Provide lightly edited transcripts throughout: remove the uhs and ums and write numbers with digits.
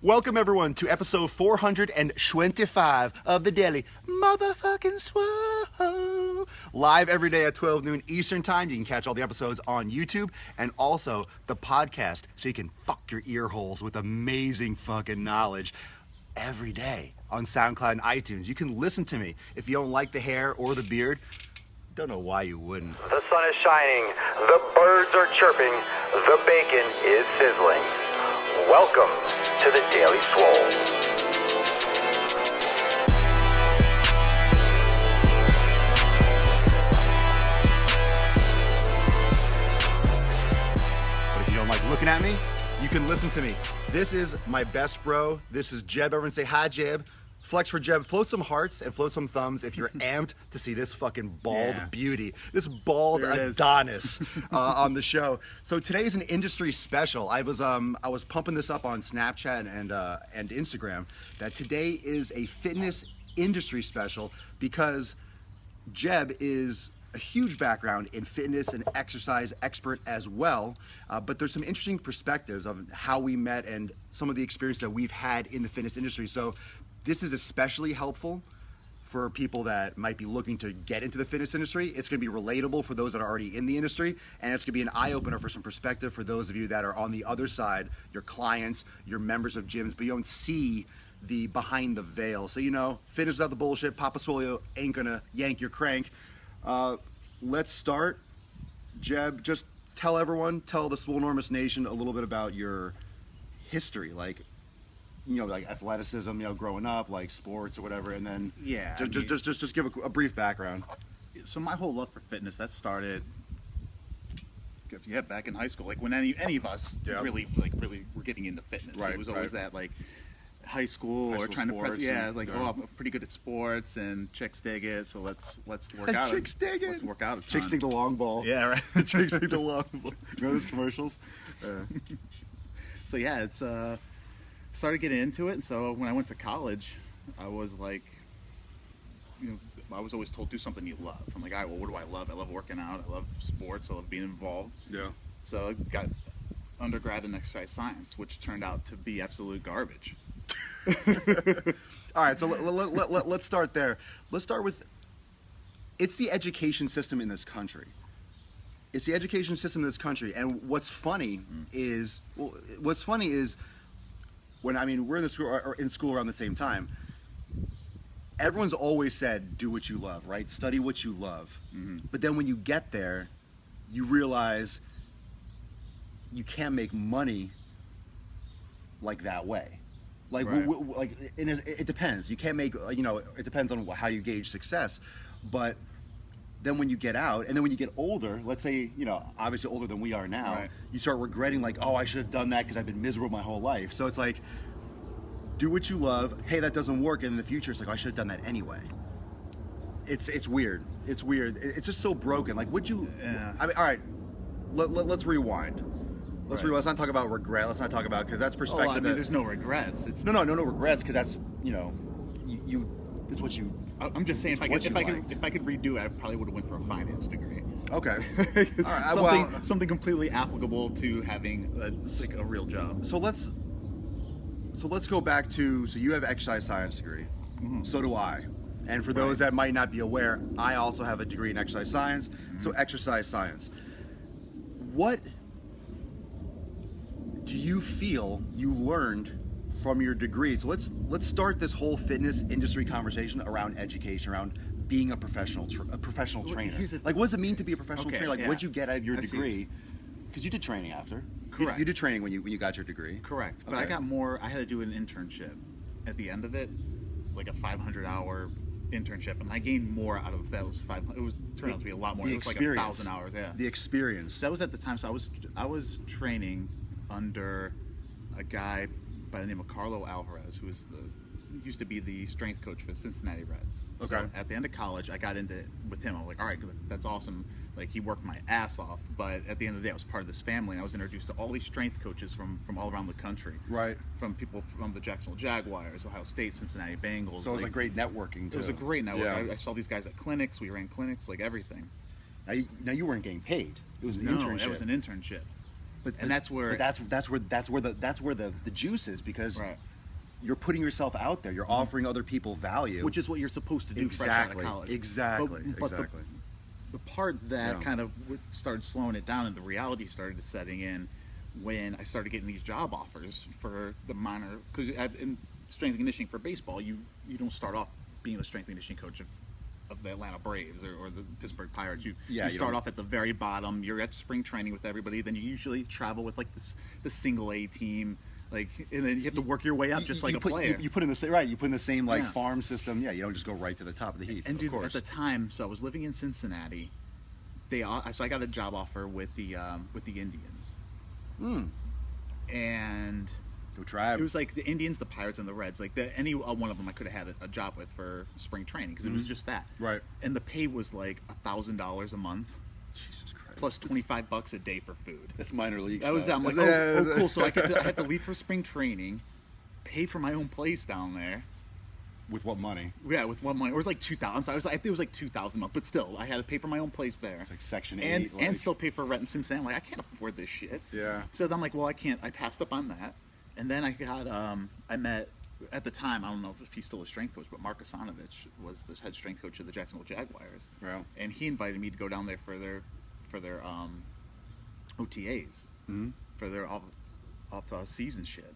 Welcome everyone to episode 425 of the Daily Motherfucking Swole. Live every day at 12 noon Eastern time. You can catch all the episodes on YouTube and also the podcast so you can fuck your ear holes with amazing fucking knowledge every day on SoundCloud and iTunes. You can listen to me if you don't like the hair or the beard. Don't know why you wouldn't. The sun is shining, the birds are chirping, the bacon is sizzling. Welcome to the Daily Swole. But if you don't like looking at me, you can listen to me. This is my best bro. This is Jeb. Everyone say hi, Jeb. Flex for Jeb. Float some hearts and float some thumbs if you're amped to see this fucking bald beauty, this bald Adonis on the show. So today's an industry special. I was pumping this up on Snapchat and Instagram that today is a fitness industry special because Jeb is a huge background in fitness and exercise expert as well, but there's some interesting perspectives of how we met and some of the experience that we've had in the fitness industry. So this is especially helpful for people that might be looking to get into the fitness industry. It's going to be relatable for those that are already in the industry, and it's going to be an eye-opener for some perspective for those of you that are on the other side, your clients, your members of gyms, but you don't see the behind the veil. So, you know, fitness without the bullshit, Papa Swole ain't gonna yank your crank. Let's start. Jeb, just tell the Swolenormous Nation a little bit about your history, like, you know, like athleticism, you know, growing up, like sports or whatever, and then just give a brief background. So my whole love for fitness, that started back in high school, like when any of us really were getting into fitness. Right, it was always that like high school or trying to press, I'm pretty good at sports and chicks dig it, so let's work out. Chicks dig it. Let's work out. Chicks dig the long ball. Yeah, right. Chicks dig the long ball. Remember those commercials? So yeah, it's started getting into it, and so when I went to college, I was like, you know, I was always told do something you love. I'm like, all right, well, what do I love? I love working out. I love sports. I love being involved. Yeah. So I got undergrad in exercise science, which turned out to be absolute garbage. All right, so let's start there. Let's start with, it's the education system in this country. It's the education system in this country, and what's funny is when we're in school around the same time. Everyone's always said, do what you love, right? Study what you love. Mm-hmm. But then when you get there, you realize you can't make money like that way. Like, right. It depends. You can't make, it depends on how you gauge success. But then when you get out, and then when you get older, let's say, obviously older than we are now, right. You start regretting, like, oh, I should have done that because I've been miserable my whole life. So it's like, do what you love. Hey, that doesn't work. And in the future, it's like, oh, I should have done that anyway. It's weird. It's weird. It's just so broken. Like, would you? Yeah. All right. Let's rewind. Let's not talk about regret. Let's not talk about, because that's perspective. There's no regrets. It's no regrets, because that's you it's what you. I'm just saying, if I could redo it, I probably would have went for a finance degree. Okay. All right. Something completely applicable to having a real job. So let's go back to, so you have exercise science degree. Mm-hmm. So do I. And for those that might not be aware, I also have a degree in exercise science. Mm-hmm. So exercise science. What do you feel you learned from your degree? So let's start this whole fitness industry conversation around education, around being a professional trainer. Like, what does it mean to be a professional trainer? Like, what'd you get out of your degree? Because you did training after. Correct. You did training when you got your degree. Correct. But I got more. I had to do an internship at the end of it, like a 500-hour internship, and I gained more out of that. It turned out to be a lot more. It was like 1,000 hours. Yeah. The experience. So that was at the time. So I was training under a guy by the name of Carlo Alvarez, who used to be the strength coach for the Cincinnati Reds. Okay. So at the end of college, I got into it with him. I was like, all right, that's awesome. Like, he worked my ass off, but at the end of the day, I was part of this family, and I was introduced to all these strength coaches from all around the country. Right. From people from the Jacksonville Jaguars, Ohio State, Cincinnati Bengals. So it was like great networking, too. It was a great network. Yeah. I saw these guys at clinics. We ran clinics, like everything. Now you weren't getting paid. It was an internship. No, it was an internship. And that's where the juice is, because right. you're putting yourself out there. You're offering other people value, which is what you're supposed to do exactly, fresh out of college. Exactly. But Exactly. The part that kind of started slowing it down and the reality started setting in when I started getting these job offers for the minor, because in strength and conditioning for baseball, you don't start off being the strength and conditioning coach of the Atlanta Braves or the Pittsburgh Pirates. You start off at the very bottom. You're at spring training with everybody. Then you usually travel with like the single A team, like, and then you have to work your way up just like a player. You put in the same You put in the same farm system. Yeah, you don't just go right to the top of the heap. And of course. At the time, so I was living in Cincinnati. So I got a job offer with the Indians. And go Tribe. It was like the Indians, the Pirates, and the Reds. Like any one of them I could have had a job with for spring training, because it was just that. Right. And the pay was like $1,000 a month. Jesus Christ. Plus $25 a day for food. That's minor league. That was I'm like, oh cool. So I had to leave for spring training, pay for my own place down there. With what money? Yeah, with what money? It was like $2,000. So I think it was like $2,000 a month, but still, I had to pay for my own place there. It's like Section 8. And still pay for rent in Cincinnati. I'm like, I can't afford this shit. Yeah. So then I'm like, well, I can't. I passed up on that. And then I got, I met, at the time, I don't know if he's still a strength coach, but Mark Asanovich was the head strength coach of the Jacksonville Jaguars. Wow. And he invited me to go down there for their OTAs, for their off-season shit.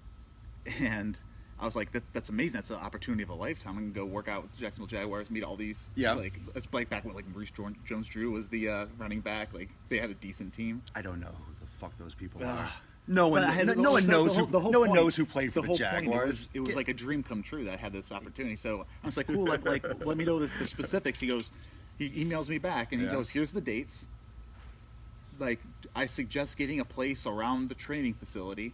And I was like, that's amazing. That's an opportunity of a lifetime. I can go work out with the Jacksonville Jaguars, meet all these. Yeah. Like, it's like back when like Maurice Jones-Drew was the running back. Like, they had a decent team. I don't know who the fuck those people are. No one knows who played for the Jaguars. It was like a dream come true that I had this opportunity. So I was like, cool. Like let me know the specifics. He emails me back and he goes, here's the dates. Like, I suggest getting a place around the training facility.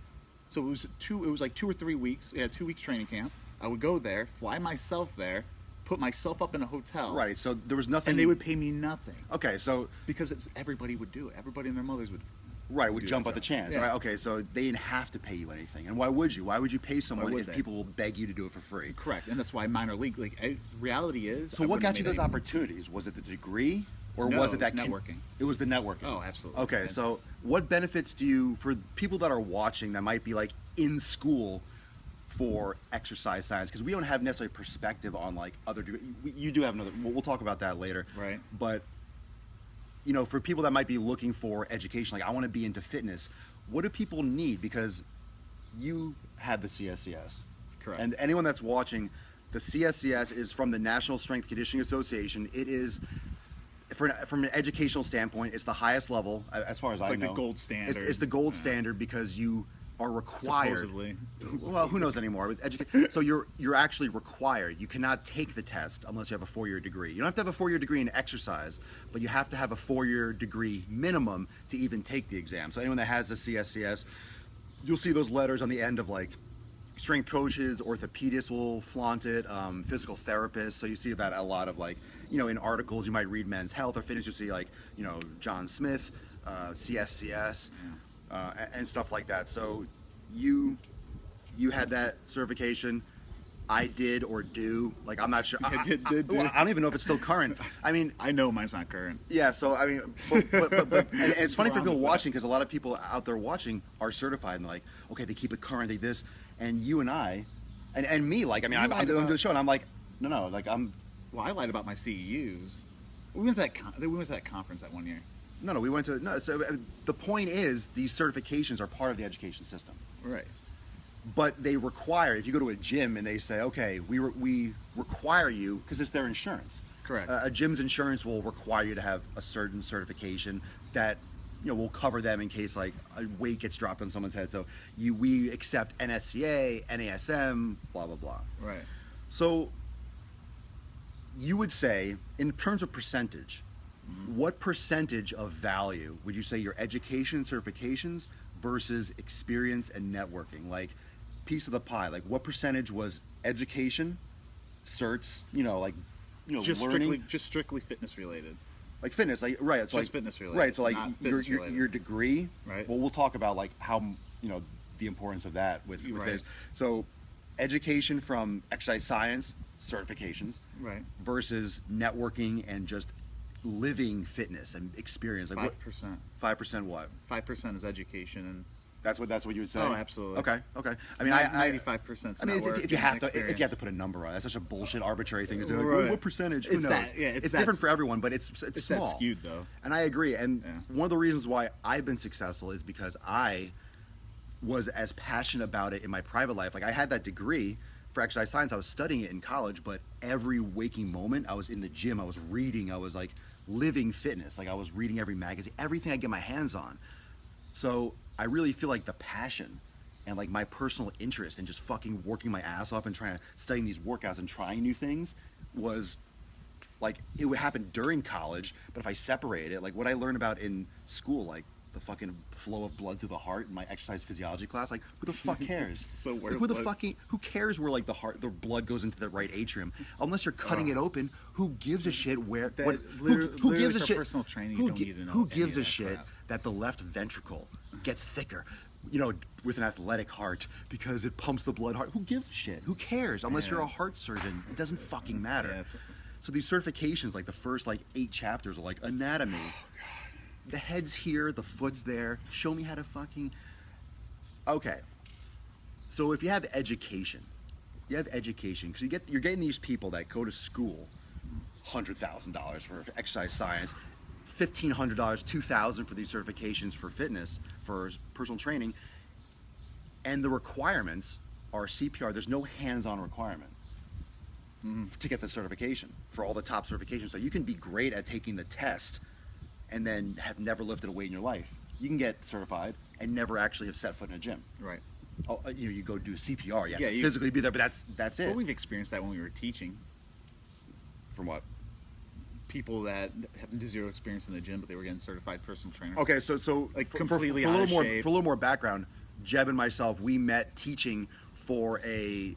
So it was like 2 or 3 weeks. We had 2 weeks training camp. I would go there, fly myself there, put myself up in a hotel. Right. So there was nothing. And they would pay me nothing. Okay. So because everybody would do it. Everybody and their mothers would. Would jump at the chance. Yeah. Right. Okay. So they didn't have to pay you anything. And why would you? Why would you pay someone if people will beg you to do it for free? Correct. And that's why minor league. Like, reality is. So what got you those opportunities? Was it the degree? Or was it that networking? It was the networking. Oh, absolutely. Okay, so what benefits do you, for people that are watching that might be like in school for exercise science, because we don't have necessarily perspective on like other degrees. You do have another, we'll talk about that later. Right. But, you know, for people that might be looking for education, like I want to be into fitness, what do people need? Because you had the CSCS. Correct. And anyone that's watching, the CSCS is from the National Strength Conditioning Association. It is, from an educational standpoint, it's the highest level, as far as I know. It's like the gold standard. It's the gold standard because you are required. Supposedly. Well, who knows anymore? With so you're actually required. You cannot take the test unless you have a 4-year degree. You don't have to have a 4-year degree in exercise, but you have to have a 4-year degree minimum to even take the exam. So anyone that has the CSCS, you'll see those letters on the end of like strength coaches, orthopedists will flaunt it, physical therapists. So you see that a lot of like, you know, in articles you might read Men's Health or Fitness, you'll see like, you know, John Smith, CSCS, and stuff like that. So you had that certification. I did or do, like, I'm not sure. I don't even know if it's still current. I mean, I know mine's not current. Yeah, so I mean, but and it's funny for people watching, because a lot of people out there watching are certified and like, okay, they keep it current, they this, and you and I, and me, like, I mean, I'm doing the show and I'm like, no, like Well, I lied about my CEUs. We went to that conference that one year. No, we went to, no, so the point is, these certifications are part of the education system. Right. But they require, if you go to a gym and they say, okay, we require you, because it's their insurance. Correct. A gym's insurance will require you to have a certain certification that, you know, will cover them in case like a weight gets dropped on someone's head. So we accept NSCA, NASM, blah, blah, blah. Right. So you would say, in terms of percentage, what percentage of value would you say your education certifications versus experience and networking? Like, piece of the pie, like what percentage was education, certs, just learning? strictly fitness related. Like fitness, like, right? So just fitness related. Right, so like your degree. Right. Well, we'll talk about like how, the importance of that with fitness. So education from exercise science certifications, right, versus networking and just living fitness and experience? Like 5%. 5% what? 5% is education, and That's what you would say. oh, absolutely. Okay. I mean, 95%. I mean, if you have to put a number on it, that's such a bullshit arbitrary thing to do. Like, Right. what percentage? Who It's knows? that- yeah, it's that- different for everyone, but it's It's small. that skewed though. And I agree. And Yeah. one of the reasons why I've been successful is because I was as passionate about it in my private life. Like I had that degree for exercise science. I was studying it in college, but every waking moment I was in the gym. I was reading. I was like living fitness. Like I was reading every magazine, everything I get my hands on. So I really feel like the passion and like my personal interest in just fucking working my ass off and trying to studying these workouts and trying new things was like, it would happen during college, but if I separated it, like what I learned about in school, like the fucking flow of blood through the heart in my exercise physiology class, like who the fuck cares? So like, who cares where like the blood goes into the right atrium? Unless you're cutting it open, who gives a shit where who gives a shit? Personal training, you don't need to know Who any gives of a that shit crap. that the left ventricle gets thicker? You know, with an athletic heart because it pumps the blood hard. Who gives a shit? Who cares? Unless you're a heart surgeon, it doesn't fucking matter. Yeah, So these certifications, like the first like 8 chapters are like anatomy. The head's here, the foot's there. Show me how to fucking. Okay. So if you have education, because you're getting these people that go to school, $100,000 for exercise science, $1,500, $2,000 for these certifications for fitness, for personal training, and the requirements are CPR. There's no hands-on requirement to get the certification for all the top certifications. So you can be great at taking the test and then have never lifted a weight in your life. You can get certified and never actually have set foot in a gym. Right. Oh, you go do CPR. You have to you- physically be there, but that's it. Well, we've experienced that when we were teaching. From what? People that have zero experience in the gym, but they were getting certified personal trainer. Okay, so Like, for completely a out little of more shape. for a little more background, Jeb and myself, we met teaching for a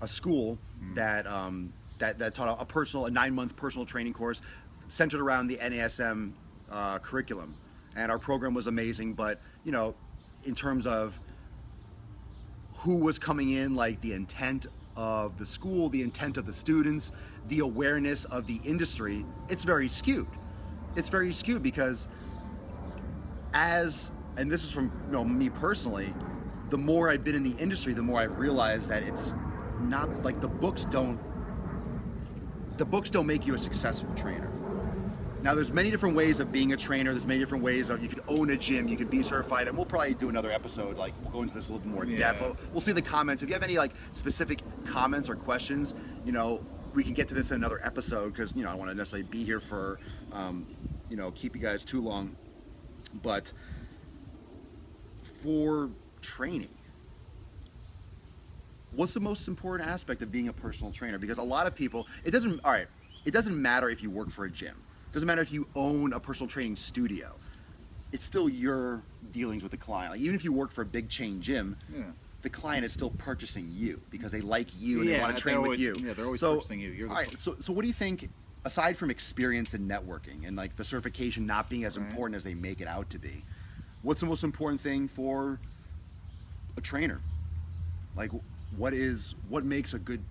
school that taught a 9-month personal training course centered around the NASM curriculum, and our program was amazing. But you know, in terms of who was coming in, like the intent of the school, the intent of the students, the awareness of the industry, it's very skewed. It's very skewed because and this is from me personally, the more I've been in the industry, the more I've realized that it's not like the books don't make you a successful trainer. Now there's many different ways of being a trainer. There's many different ways of, you could own a gym, you could be certified, and we'll probably do another episode, like we'll go into this a little bit more in depth. We'll see the comments. If you have any like specific comments or questions, we can get to this in another episode, because I don't want to necessarily be here for keep you guys too long. But for training, what's the most important aspect of being a personal trainer? Because a lot of people, it doesn't matter if you work for a gym. It doesn't matter if you own a personal training studio. It's still your dealings with the client. Like, even if you work for a big chain gym, the client is still purchasing you because they like you and they want to train with you. Yeah, they're always purchasing you. You're so what do you think, aside from experience and networking and like the certification not being as important as they make it out to be, what's the most important thing for a trainer? Like, what makes a good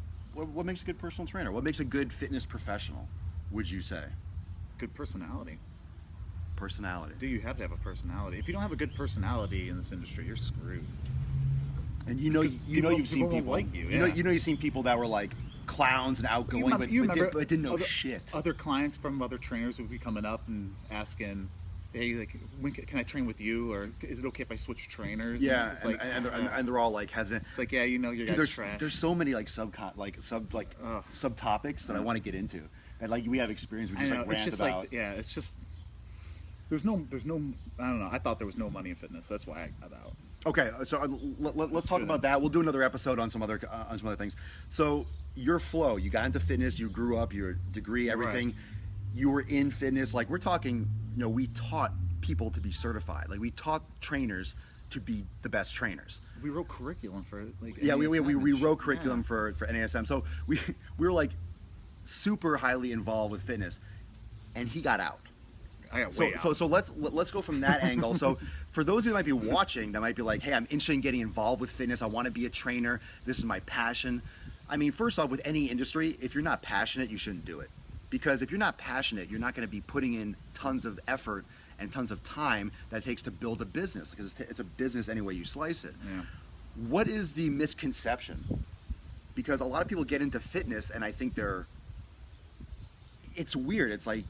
personal trainer? What makes a good fitness professional, would you say? Good personality. Personality. Do you have to have a personality? If you don't have a good personality in this industry, you're screwed. And you've seen people like you. You've seen people that were like clowns and outgoing, but didn't know shit. Other clients from other trainers would be coming up and asking, "Hey, like, can I train with you? Or is it okay if I switch trainers?" Yeah, it's like, and they're all like hesitant. It's like, yeah, your guys' trash. There's so many like subtopics that I want to get into, and like we have experience. We just like rant about. Like, yeah, it's just there's no. I don't know. I thought there was no money in fitness. That's why I got out. Okay, so let's talk about that. We'll do another episode on some other things. So your flow, you got into fitness, you grew up, your degree, everything. Right. You were in fitness. Like, we're talking, we taught people to be certified. Like, we taught trainers to be the best trainers. We wrote curriculum for like. Yeah, we wrote curriculum for NASM. So we were like super highly involved with fitness, and he got out. I got way out. So let's go from that angle. So for those who might be watching, that might be like, hey, I'm interested in getting involved with fitness. I want to be a trainer. This is my passion. I mean, first off, with any industry, if you're not passionate, you shouldn't do it. Because if you're not passionate, you're not going to be putting in tons of effort and tons of time that it takes to build a business, because it's a business any way you slice it. Yeah. What is the misconception? Because a lot of people get into fitness and I think it's weird. It's like,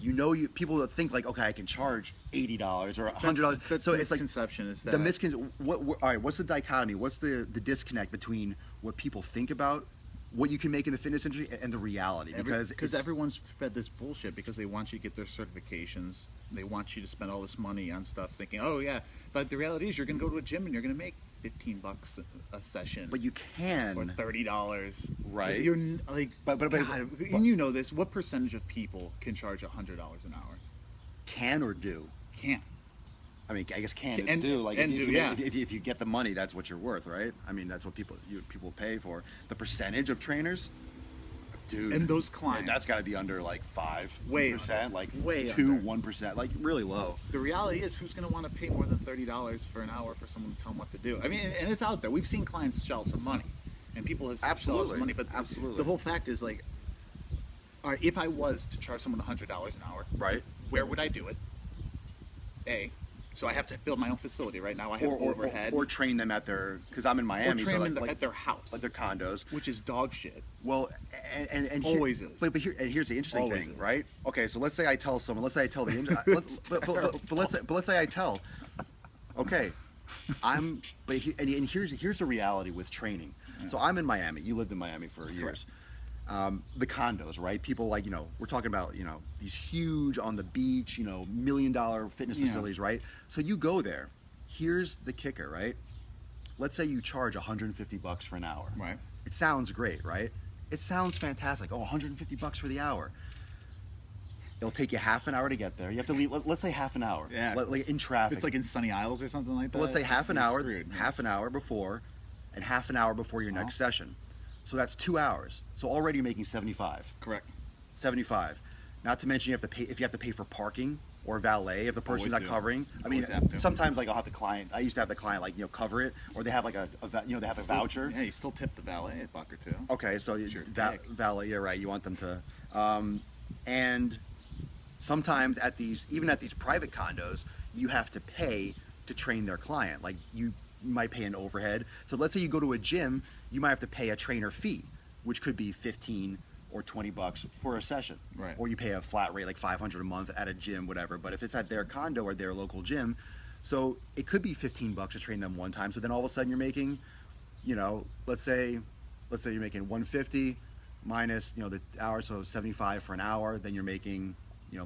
people think like, okay, I can charge $80 or $100. That's so the it's like misconception is that all right, what's the dichotomy? What's the disconnect between what people think about what you can make in the fitness industry and the reality? Because everyone's fed this bullshit because they want you to get their certifications. They want you to spend all this money on stuff thinking, oh yeah, but the reality is you're going to go to a gym and you're going to make $15 a session. But you can. Or $30. Right. You're like, but and you know this, what percentage of people can charge $100 an hour? Can or do? Can't. I mean, I guess can is And- do. Like and if do, yeah. if you get the money, that's what you're worth, right? I mean, that's what people pay for. The percentage of trainers, dude. And those clients. that's got to be under like 5%, Way like way 1%, like really low. The reality is, who's going to want to pay more than $30 for an hour for someone to tell them what to do? I mean, and it's out there. We've seen clients shell some money, and people have shelled some money. But Absolutely. the whole fact is, like, all right, if I was to charge someone $100 an hour, Right. where would I do it? So I have to build my own facility right now. I have overhead. Or train them at their, because I'm in Miami, train so them like at their house, like their condos. which is dog shit. Well, and Always is. But here's the interesting Always thing, is. right? Okay, so let's say I tell someone, let's say I tell the, let's say I tell, okay, here's the reality with training. So I'm in Miami. You lived in Miami for years. The condos, right? People like, we're talking about, these huge on the beach, $1 million fitness facilities, right? So you go there. Here's the kicker, right? Let's say you charge $150 for an hour. Right. It sounds great, right? It sounds fantastic. Oh, $150 for the hour. It'll take you half an hour to get there. You have to leave, let's say half an hour. Yeah. Like in traffic. It's like in Sunny Isles or something like that. But let's say half an You're hour, screwed. half an hour before, and half an hour before your next session. So that's 2 hours. So already you're making 75. Correct. 75. Not to mention if you have to pay for parking or valet if the person's Always not do. covering. I mean, Always have to. sometimes like I'll have the client. I used to have the client cover it, or they have like they have a voucher. Yeah, you still tip the valet a buck or two. Okay, so It's your gig. valet, you're right. You want them to, and sometimes even at these private condos, you have to pay to train their client. Like you might pay an overhead. So let's say you go to a gym, you might have to pay a trainer fee, which could be $15 or $20 for a session. Right. Or you pay a flat rate like $500 a month at a gym, whatever. But if it's at their condo or their local gym, so it could be $15 to train them one time. So then all of a sudden you're making, let's say you're making 150 minus the hour, so 75 for an hour. Then you're making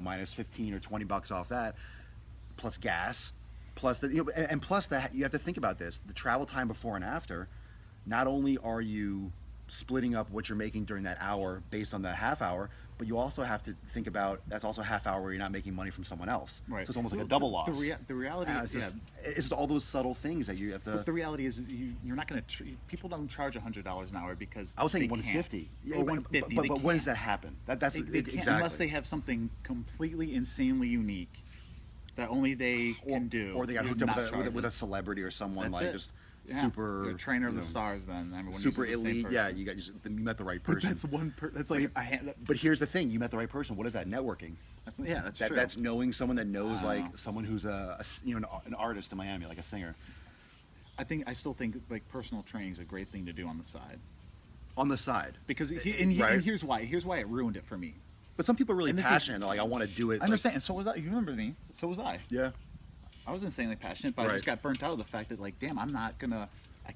minus 15 or $20 off that, plus gas. Plus and plus that you have to think about this: the travel time before and after. Not only are you splitting up what you're making during that hour based on that half hour, but you also have to think about that's also a half hour where you're not making money from someone else. Right. So it's almost like a double loss. The reality It's just all those subtle things that you have to. But the reality is, you're not going to. People don't charge $100 an hour because I was saying they 150. Can't. Or 150. But when does that happen? That's they can't, exactly. unless they have something completely insanely unique that only they can do. Or they got You're hooked up not with a charging. celebrity or someone That's like it. just Yeah. super. You're a trainer of the stars. Then everyone Super uses the same elite. Yeah, person. you met the right But person. that's one. That's like a hand. But here's the thing: you met the right person. What is that? Networking. That's true. That's knowing someone that knows Wow. someone who's an artist in Miami, like a singer. I still think like personal training is a great thing to do on the side. On the side, Because Right. and here's why. Here's why it ruined it for me. but some people are really And this is- passionate. They're like, I want to do it. I understand. And so was I. You remember me? So was I. Yeah. I was insanely passionate, but I Right. just got burnt out of the fact that, like, damn, I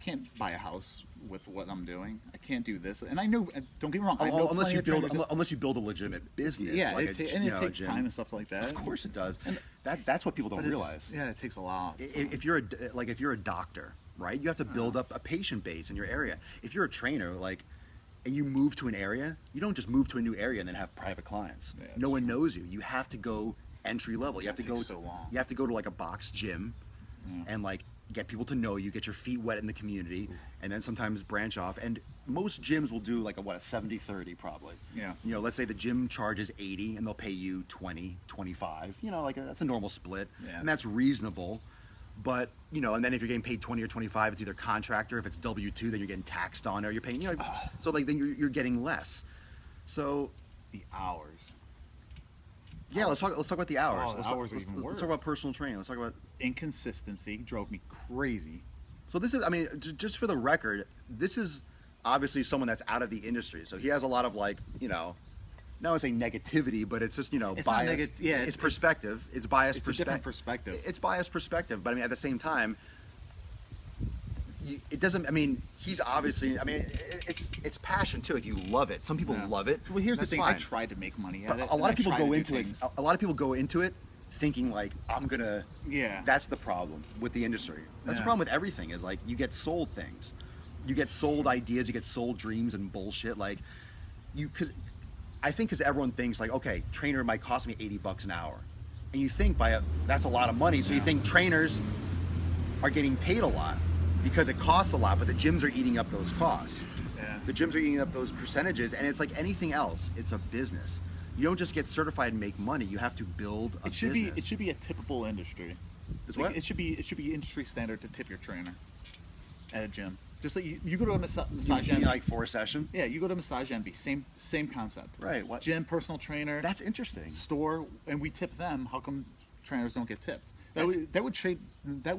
can't buy a house with what I'm doing. I can't do this. And I know, don't get me wrong, I know Unless plenty you of build, trainers that- unless you build a legitimate business. yeah, like it takes gym. time and stuff like that. Of course it does. And- That's what people But don't it's- realize. Yeah, it takes a lot. If you're a doctor, right? You have to build up a patient base in your area. If you're a trainer, and you move to an area, you don't just move to a new area and then have private clients. Yeah, No one knows you. You have to go entry level. You have to That go. takes so long. You have to go to like a box gym, and get people to know you, get your feet wet in the community, and then sometimes branch off. And most gyms will do like a 70-30 probably. Yeah. Let's say the gym charges 80 and they'll pay you 20, 25. That's a normal split, Yeah. and that's reasonable. But and then if you're getting paid 20 or 25, it's either contractor. If it's W-2, then you're getting taxed on, or you're paying. So then you're getting less. So The hours. Yeah, let's talk about the hours. Oh, the hours are even let's worse. talk about personal training. Let's talk about Inconsistency drove me crazy. So this is, I mean, just for the record, this is obviously someone that's out of the industry. So he has a lot of like, you know, not want to say negativity, but it's just, you know, It's bias. not yeah, it's perspective. It's biased It's a different perspective. It's biased perspective. But I mean, at the same time, it doesn't, I mean, he's obviously, I mean, it's passion too. If you love it. Some people love it. Well, here's the That's thing. fine. I tried to make money But at it. a lot of people and I go tried to do into it. things. A lot of people go into it thinking like, I'm gonna. Yeah. That's the problem with the industry. That's the Yeah. problem with everything. Is like you get sold things, you get sold ideas, you get sold dreams and bullshit. Like you could. I think because everyone thinks like, okay, trainer might cost me $80 an hour, and you think that's a lot of money. So you think trainers are getting paid a lot because it costs a lot, but the gyms are eating up those costs. Yeah. The gyms are eating up those percentages, and it's like anything else. It's a business. You don't just get certified and make money. You have to build a business. It should be a tippable industry. It's Like, what? It should be industry standard to tip your trainer at a gym. Just like you go to a massage You mean envy. like for a session? Yeah, you go to massage envy. Same concept. Right, what- Gym, personal trainer. That's interesting. Store, and we tip them. How come trainers don't get tipped? That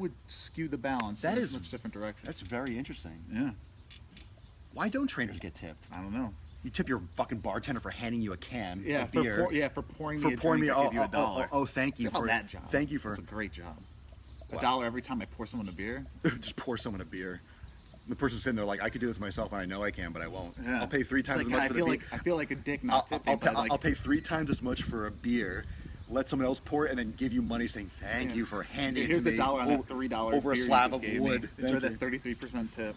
would skew the balance That in is- a much different direction. That's very interesting. Yeah. Why don't trainers get tipped? I don't know. You tip your fucking bartender for handing you a can Yeah, of beer. for pouring For me a pouring drink, me- I give you a dollar. oh, thank you Think about for that job. Thank you for That's a great job. Wow. $1 every time I pour someone a beer. just pour someone a beer. The person's sitting there like, I could do this myself, and I know I can, but I won't. Yeah. I'll pay 3 It's times like, as much I for feel the like beer. I feel like a dick not tipping. but like, I'll pay 3 times as much for a beer. Let someone else pour it, and then give you money saying thank you for handing it to me. Here's $1 on that $3 over a beer you slab just of gave wood. Me. Thank Enjoy you. that 33% tip.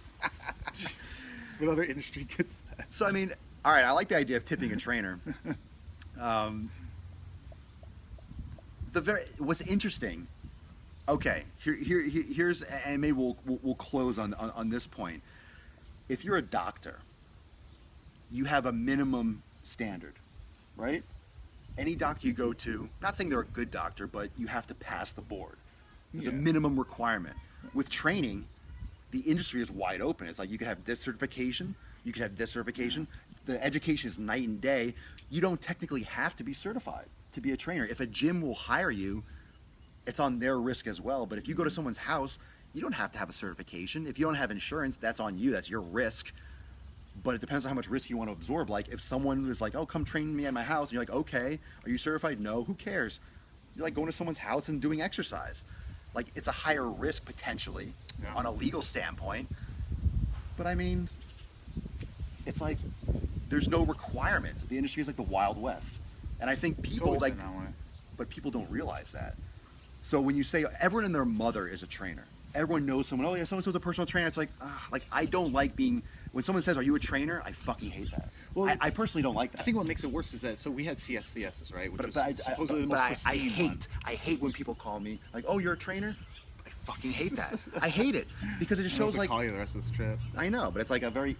What other industry gets that? So I mean, all right, I like the idea of tipping a trainer. What's interesting. Okay, here's and maybe we'll close on this point. If you're a doctor, you have a minimum standard, right? Any doctor you go to, not saying they're a good doctor, but you have to pass the board. There's a Yeah. minimum requirement. With training, the industry is wide open. It's like you could have this certification, you could have this certification. The education is night and day. You don't technically have to be certified to be a trainer. If a gym will hire you, it's on their risk as well. But if you go to someone's house, you don't have to have a certification. If you don't have insurance, that's on you. That's your risk. But it depends on how much risk you want to absorb. Like if someone is like, oh, come train me at my house, and you're like, okay, are you certified? No, who cares? You're like going to someone's house and doing exercise. Like it's a higher risk potentially on a legal standpoint. But I mean, it's like there's no requirement. The industry is like the Wild West. And I think people always like, been that way. but people don't realize that. So when you say everyone and their mother is a trainer, everyone knows someone, oh yeah, so-and-so's a personal trainer. It's like I don't like being, when someone says, are you a trainer? I fucking hate that. Well, I personally don't like that. I think what makes it worse is that so we had CSCSs, right? Which But was I supposedly the most pristine one. I hate when people call me like, oh, you're a trainer? I fucking hate that. I hate it because it just I don't shows have to like, call you the rest of this trip. I know, but it's like a very,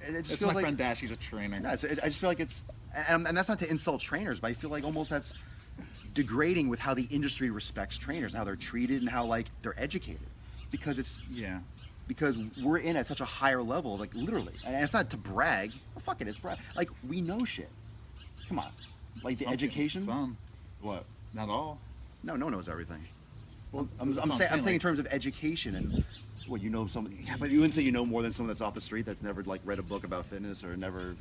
it just It's feels my like, friend Dash. He's a trainer. no, I just feel like it's, and that's not to insult trainers, but I feel like almost that's degrading with how the industry respects trainers and how they're treated and how like they're educated, because it's because we're in at such a higher level, like literally, and it's not to brag. Well, fuck it, it's brag. Like we know shit. Come on, like the education. Some. What? Not all. No one knows everything. Well, I'm that's what saying in like, terms of education and what you know someone. Yeah, but you wouldn't say you know more than someone that's off the street that's never like read a book about fitness or never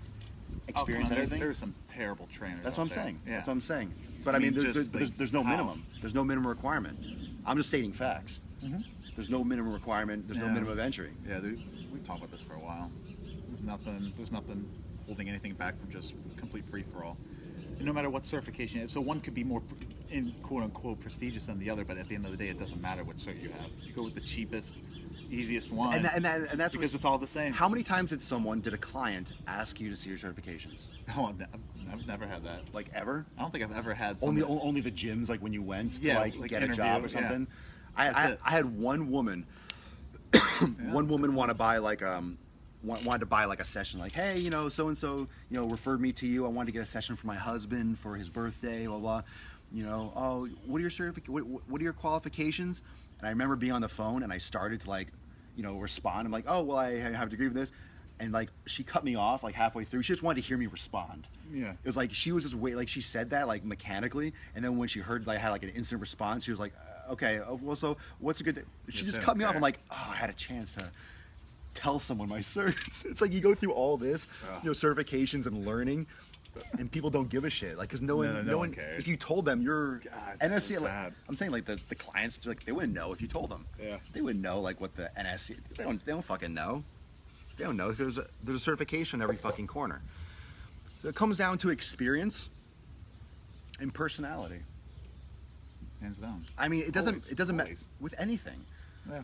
experienced anything. There's some terrible trainers. That's out what I'm there. saying. Yeah. That's what I'm saying. But I I mean, mean, just, like, there's no how? minimum. There's no minimum requirement. I'm just stating facts. There's no minimum requirement. There's no Yeah. minimum of entry. Yeah, we've talked about this for a while. There's nothing holding anything back from just complete free for all. And no matter what certification, so one could be more in quote unquote prestigious than the other, but at the end of the day, it doesn't matter what cert you have. You go with the cheapest, easiest one, And that's because it's all the same. How many times did a client ask you to see your certifications? Oh, I've never had that. Like ever? I don't think I've ever had Only the gyms, like when you went to Yeah, like like get a interview, job or yeah. something. That's I it. had one woman. One woman wanted to buy like a session, like, hey, so and so referred me to you. I wanted to get a session for my husband for his birthday, blah blah. Oh, what are your qualifications? And I remember being on the phone and I started to respond. I'm like, oh well, I have a degree with this. and like she cut me off like halfway through. She just wanted to hear me respond. Yeah. It was like she was just like she said that like mechanically, and then when she heard like I had like an instant response, she was like, okay, well, so what's a good day? She just cut me off. I'm like, oh, I had a chance to tell someone my certs. It's like you go through all this, certifications and learning, and people don't give a shit. Like, because no one cares. If you told them you're NSC, so like, sad. I'm saying like the clients, like they wouldn't know if you told them. Yeah. They wouldn't know like what the NSC. They don't fucking know. They don't know. There's a certification every fucking corner. So it comes down to experience and personality. Hands down. I mean, it doesn't matter Always. with anything. Yeah.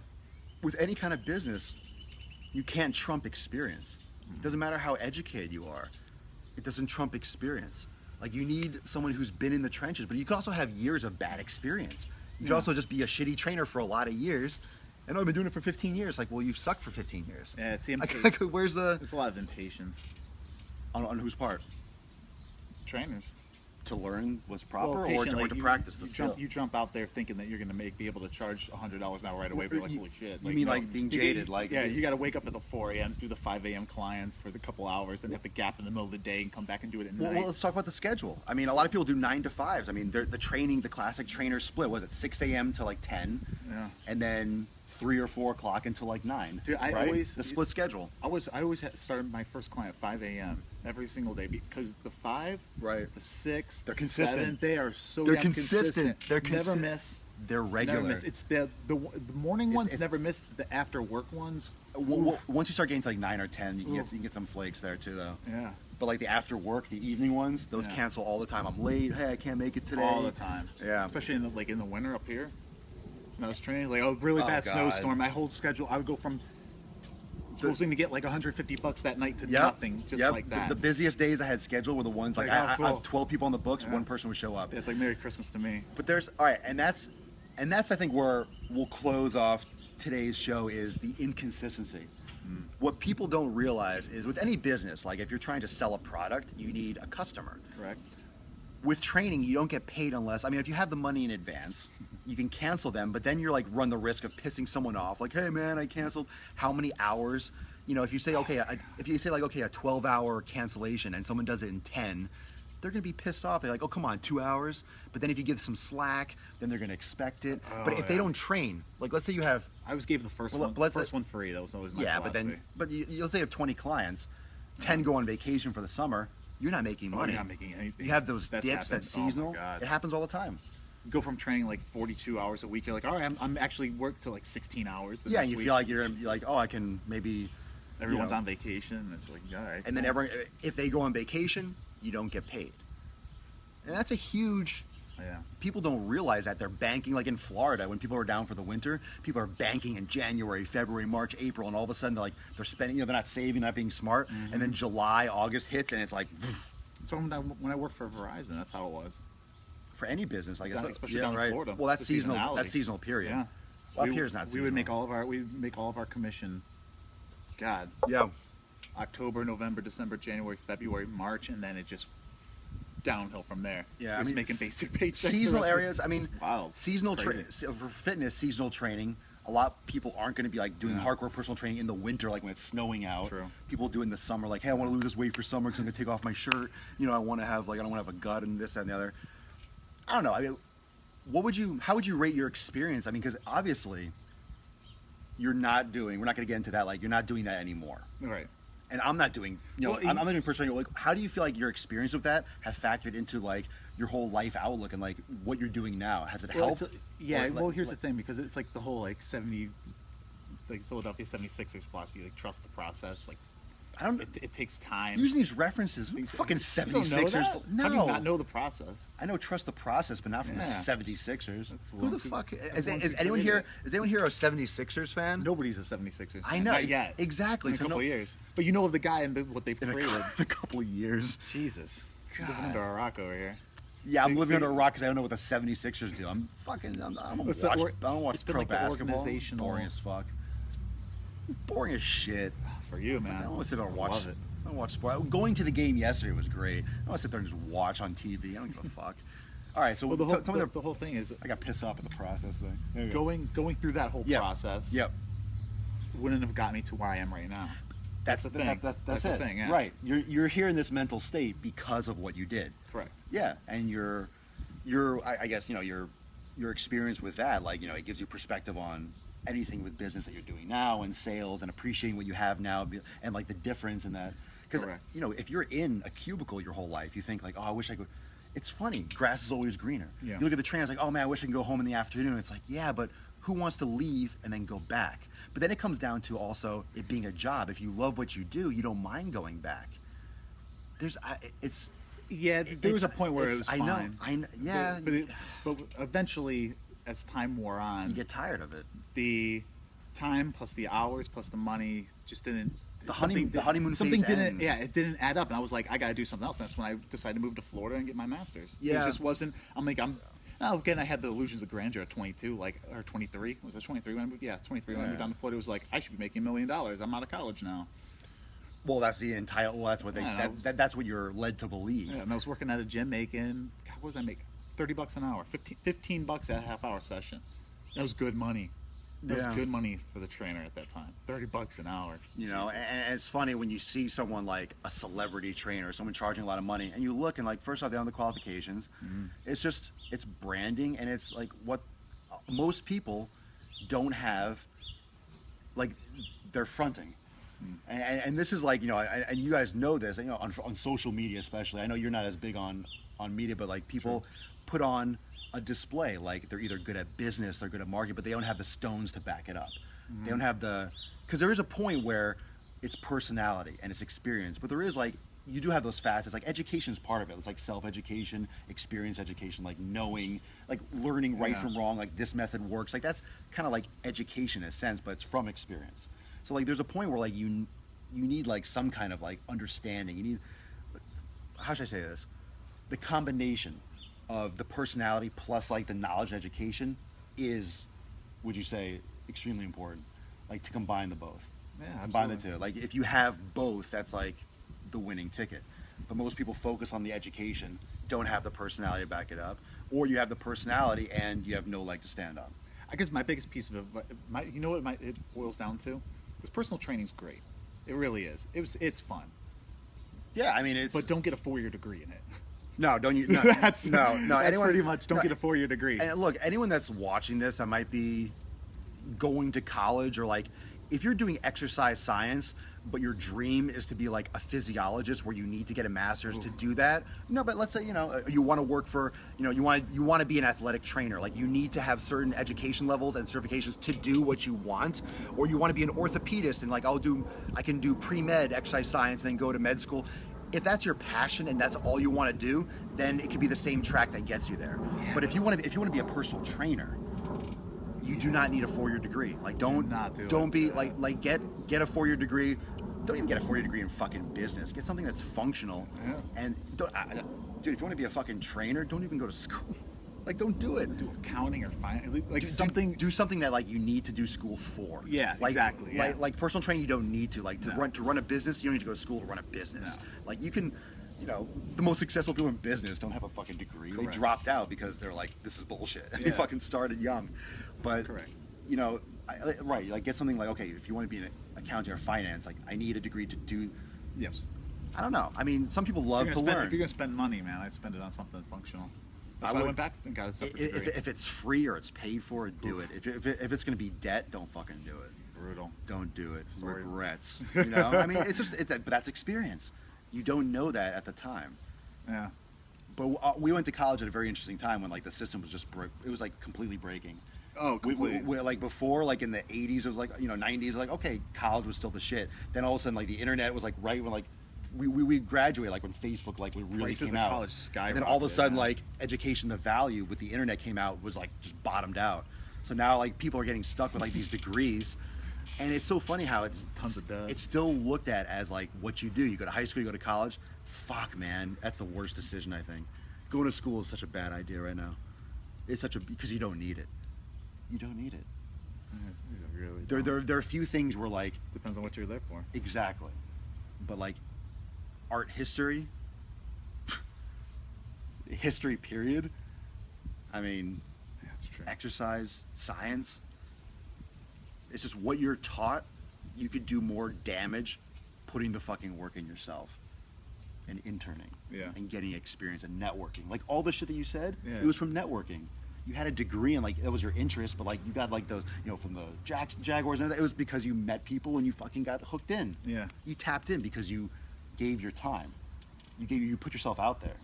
With any kind of business, you can't trump experience. It doesn't matter how educated you are. It doesn't trump experience. Like, you need someone who's been in the trenches, but you can also have years of bad experience. You can also just be a shitty trainer for a lot of years. And I've been doing it for 15 years. Like, well, you've sucked for 15 years. Yeah, see, Like, where's there's a lot of impatience. on whose part? Trainers. To learn what's proper, Well, or patient, to like, practice the skill? you jump out there thinking that you're going to be able to charge $100 an hour right away, but you're like, holy shit. You mean like being jaded? Like, yeah, you got to wake up at the 4 a.m., do the 5 a.m. clients for the couple hours, then have the gap in the middle of the day and come back and do it at night. Well, let's talk about the schedule. I mean, a lot of people do 9 to 5s. I mean, the training, the classic trainer split, was it 6 a.m. to like 10? Yeah. And then 3 or 4 o'clock until like 9. Dude, I right? always- the split schedule. I always started my first client at 5 a.m. every single day because the 5, Right. the 6, They're the consistent. 7, they are so They're damn consistent. They're Never consistent. miss. They're regular. Never miss. It's the morning ones it's- never miss. The after work ones. Once you start getting to like 9 or 10, you can get some flakes there too, though. Yeah. But like the after work, the evening ones, those Yeah. cancel all the time. I'm late. Hey, I can't make it today. All the time. Yeah. Especially in the winter up here. When I was training, like a really bad God. snowstorm. My whole schedule, I would go from supposing to get like $150 that night to nothing, just like that. The busiest days I had scheduled were the ones like, Like, oh, I cool. have 12 people on the books, Yeah. one person would show up. It's like Merry Christmas to me. But there's all right, and that's I think where we'll close off today's show is the inconsistency. What people don't realize is with any business, like if you're trying to sell a product, you need a customer. Correct. With training, you don't get paid unless, I mean, if you have the money in advance, you can cancel them, but then you're like run the risk of pissing someone off. Like, hey man, I canceled. How many hours? You know, if you say, okay, if you say like, okay, a 12-hour cancellation and someone does it in 10, they're gonna be pissed off. They're like, oh, come on, 2 hours. But then if you give some slack, then they're gonna expect it. But if they don't train, like let's say you have, I always gave the first Well, one. let's First say- one free. That was always my yeah, philosophy. but you'll say you have 20 clients, 10 go on vacation for the summer, you're not making money. You're not making anything. You have those That's dips, happened. that's seasonal. Oh my God. It happens all the time. Go from training like 42 hours a week. You're like, all right, I'm actually worked to like 16 hours. The Yeah, next and you week. feel like you're gonna be Jesus. like, oh, I can maybe. Everyone's you know, on vacation. It's like, all right. And then cool. if they go on vacation, you don't get paid. And that's a huge. Yeah. People don't realize that they're banking, like in Florida, when people are down for the winter, people are banking in January, February, March, April, and all of a sudden they're spending, they're not saving, not being smart, and then July, August hits, and it's like, So when I worked for Verizon, that's how it was. for any business, like Especially down in Florida. Well, that's The seasonal. seasonality. That's seasonal period. Yeah. Well, up here is not seasonal. We would make all of our commission. God. Yeah. October, November, December, January, February, March, and then it just downhill from there. Yeah, You're just making basic paychecks. the Seasonal rest of- areas. I mean, It's wild. seasonal Crazy. for fitness, seasonal training. A lot of people aren't going to be like doing hardcore personal training in the winter, like when it's snowing out. True. People do it in the summer, like, hey, I want to lose this weight for summer because I'm going to take off my shirt. You know, I want to have like, I don't want to have a gut and this that, and the other. I don't know. I mean, how would you rate your experience? I mean, because obviously, we're not going to get into that. Like, you're not doing that anymore. Right. And I'm not doing, Well, I'm not doing personal training. Like, how do you feel like your experience with that have factored into like your whole life outlook and like what you're doing now? Has it Well, helped? yeah. Or, Well, here's the thing, because it's like the whole like Philadelphia 76ers philosophy, like trust the process. Like, I don't. it takes time. Using these references, who fucking You don't know 76ers? that? No, How do you not know the process? I know trust the process, but not from the Yeah. 76ers. That's Who one, the two- fuck that's is one, two, anyone three. here? Is anyone here a 76ers fan? Nobody's a 76ers. I fan. know, Not yet. exactly. In a So couple no- years, but you know of the guy and what they've In a, created. in a couple of years. Jesus, living God. under a rock over here. Yeah, I'm See- living see- under a rock because I don't know what the 76ers do. I'm I don't It's watch, the I don't watch it's been pro like the basketball. organizational- Boring as fuck. It's boring as shit. For you, man. I don't want to sit there and I watch. love it. I don't watch sport. Going to the game yesterday was great. I don't want to sit there and just watch on TV. I don't give a fuck. All right, so Well, the whole, tell me the whole thing is I got pissed off at the process thing. There you go. going through that whole Yeah. process. Yep. Wouldn't have got me to where I am right now. That's the thing. That's the it. thing, yeah. Right. You're here in this mental state because of what you did. Correct. Yeah, and I guess your experience with that, like, it gives you perspective on anything with business that you're doing now and sales and appreciating what you have now and like the difference in that. Because if you're in a cubicle your whole life, you think like, oh, I wish I could. It's funny. Grass is always greener. Yeah. You look at the train, it's like, oh man, I wish I could go home in the afternoon. It's like, yeah, but who wants to leave and then go back? But then it comes down to also it being a job. If you love what you do, you don't mind going back. There was a point where it was fine. I know. Yeah. But eventually, as time wore on, you get tired of it. The time plus the hours plus the money just didn't. The honeymoon phase ends. Yeah, it didn't add up, and I was like, I gotta do something else. And that's when I decided to move to Florida and get my master's. Yeah. It just wasn't. Again, I had the illusions of grandeur at 22, or 23. Was it 23 when I moved? Yeah, 23 when I moved down to Florida. It was like, I should be making $1 million. I'm out of college now. Well, that's the entire. Well, that's what that's what you're led to believe. Yeah, and I was working at a gym making. God, what was I making? $30 an hour. $15 a half-hour session. That was good money. That was good money for the trainer at that time. $30 an hour. And it's funny when you see someone like a celebrity trainer, someone charging a lot of money, and you look and like, first off, they don't have the qualifications. Mm-hmm. It's branding, and it's like what most people don't have. Like, they're fronting. And this is like, and you guys know this, on social media especially. I know you're not as big on media, but like people put on a display like they're either good at business, they're good at marketing, but they don't have the stones to back it up. Mm-hmm. They don't have because there is a point where it's personality and it's experience, but there is like, you do have those facets. Like, education is part of it. It's like self-education, experience education, like knowing, like learning right from wrong, like this method works. Like, that's kind of like education in a sense, but it's from experience. So like, there's a point where like you need like some kind of like understanding. You need, how should I say this? The combination of the personality plus like the knowledge and education is, would you say, extremely important? Like, to combine the both. Yeah, combine the two. Like, if you have both, that's like the winning ticket. But most people focus on the education, don't have the personality to back it up, or you have the personality and you have no leg to stand on. I guess my biggest piece of it, it boils down to? This personal training's great. It really is. It's fun. Yeah, I mean, but don't get a 4-year degree in it. No, don't you? No, that's anyone, pretty much. Don't get a 4-year degree. And look, anyone that's watching this, that might be going to college, or like, if you're doing exercise science, but your dream is to be like a physiologist, where you need to get a master's to do that. No, but let's say you want to work for you want to be an athletic trainer. Like, you need to have certain education levels and certifications to do what you want, or you want to be an orthopedist and like I can do pre-med exercise science and then go to med school. If that's your passion and that's all you want to do, then it could be the same track that gets you there. Yeah. But if you want to be a personal trainer, you do not need a 4-year degree. Like, get a 4-year degree. Don't even get a 4-year degree in fucking business. Get something that's functional. Yeah. And dude, if you want to be a fucking trainer, don't even go to school. Like, don't do it. Do accounting or finance. Like, do something that like you need to do school for. Yeah, like, exactly. Yeah. Like personal training, you don't need to. Like, to run a business, you don't need to go to school to run a business. No. Like, you can. The most successful people in business don't have a fucking degree. Correct. They dropped out because they're like, this is bullshit. Yeah. They fucking started young. But, correct. Right, like, get something like, okay, if you want to be in accounting or finance, like, I need a degree to do. Yes. I don't know. I mean, some people love to learn. If you're going to spend money, man, I'd spend it on something functional. That's why I went back and got a separate degree. If it's free or it's paid for, do it. If it's going to be debt, don't fucking do it. Brutal. Don't do it. Sorry. Regrets. I mean, it's just, but that's experience. You don't know that at the time. Yeah. But we went to college at a very interesting time when like the system was just it was like completely breaking. Oh, completely. We like before, like in the 80s, it was like 90s, like okay, college was still the shit. Then all of a sudden, like the internet was like right when like we graduated, like when Facebook like really came out. College skyrocketed. And then all of a sudden, like education, the value with the internet came out was like just bottomed out. So now like people are getting stuck with like these degrees. And it's so funny how it's tons of debt. It's still looked at as like what you do. You go to high school, you go to college. Fuck, man, that's the worst decision, I think. Going to school is such a bad idea right now. It's because you don't need it. You don't need it. Yeah, really there are a few things where like depends on what you're there for. Exactly, but like art history, history period. I mean, that's true. Exercise, science. It's just what you're taught. You could do more damage putting the fucking work in yourself and interning and getting experience and networking. Like all the shit that you said, it was from networking. You had a degree and like it was your interest, but like you got like those, you know, from the Jaguars and everything. It was because you met people and you fucking got hooked in. Yeah. You tapped in because you gave your time. You put yourself out there.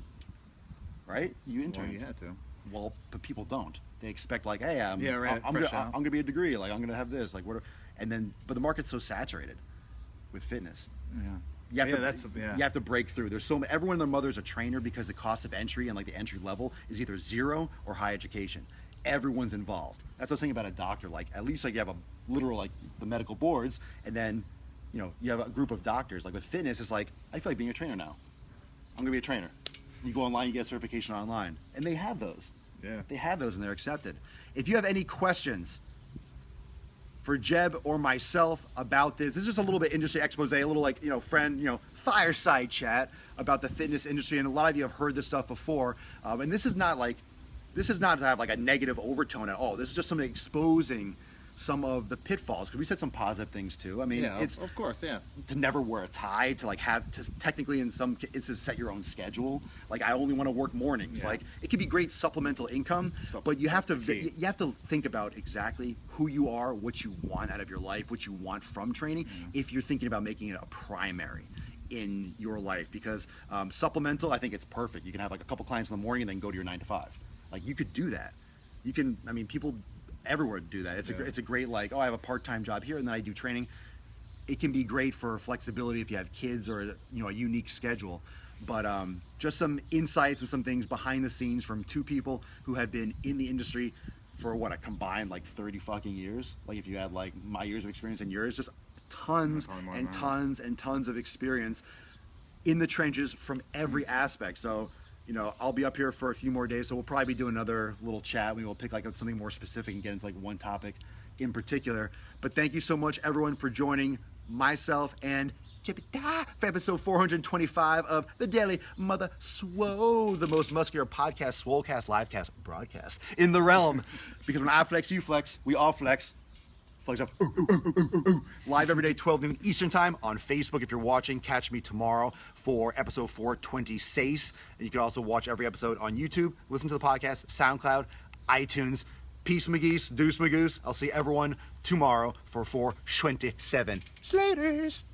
Right? You interned. Well, you had to. Well, but people don't. They expect like, hey, I'm fresh out. gonna be a degree, like I'm gonna have this, like what, and then, but the market's so saturated with fitness. You have to break through. There's everyone and their mother's a trainer because the cost of entry and like the entry level is either zero or high education. Everyone's involved. That's what I was saying about a doctor. Like at least like you have a literal like the medical boards, and then you know you have a group of doctors. Like with fitness, it's like I feel like being a trainer now. I'm gonna be a trainer. You go online, you get a certification online, and they have those. Yeah. They have those and they're accepted. If you have any questions for Jeb or myself about this is just a little bit industry expose, a little like, you know, friend, you know, fireside chat about the fitness industry. And a lot of you have heard this stuff before. And this is not to have like a negative overtone at all. This is just something exposing some of the pitfalls, because we said some positive things too. I mean, it's of course, to never wear a tie, to like have to technically in some instances set your own schedule. Like I only want to work mornings. Like it could be great supplemental income, but you have to think about exactly who you are, what you want out of your life, what you want from training, if you're thinking about making it a primary in your life. Because supplemental, I think it's perfect. You can have like a couple clients in the morning and then go to your 9 to 5. Like you could do that. You can, I mean, people everywhere do that. It's a great like, oh, I have a part-time job here and then I do training. It can be great for flexibility if you have kids or, you know, a unique schedule. But just some insights and some things behind the scenes from two people who have been in the industry for what, a combined like 30 fucking years. Like if you had like my years of experience and yours, just tons and tons and tons of experience in the trenches from every aspect. So, you know, I'll be up here for a few more days, so we'll probably do another little chat. We will pick like something more specific and get into like one topic in particular. But thank you so much, everyone, for joining myself and for episode 425 of the Daily Mother Swole, the most muscular podcast, Swolecast, livecast, broadcast in the realm. Because when I flex, you flex, we all flex. Flex up. Live every day, 12 noon Eastern time on Facebook. If you're watching, catch me tomorrow for episode 426. And you can also watch every episode on YouTube, listen to the podcast, SoundCloud, iTunes. Peace, McGeese, deuce, Magoose. I'll see everyone tomorrow for 427. Slaters.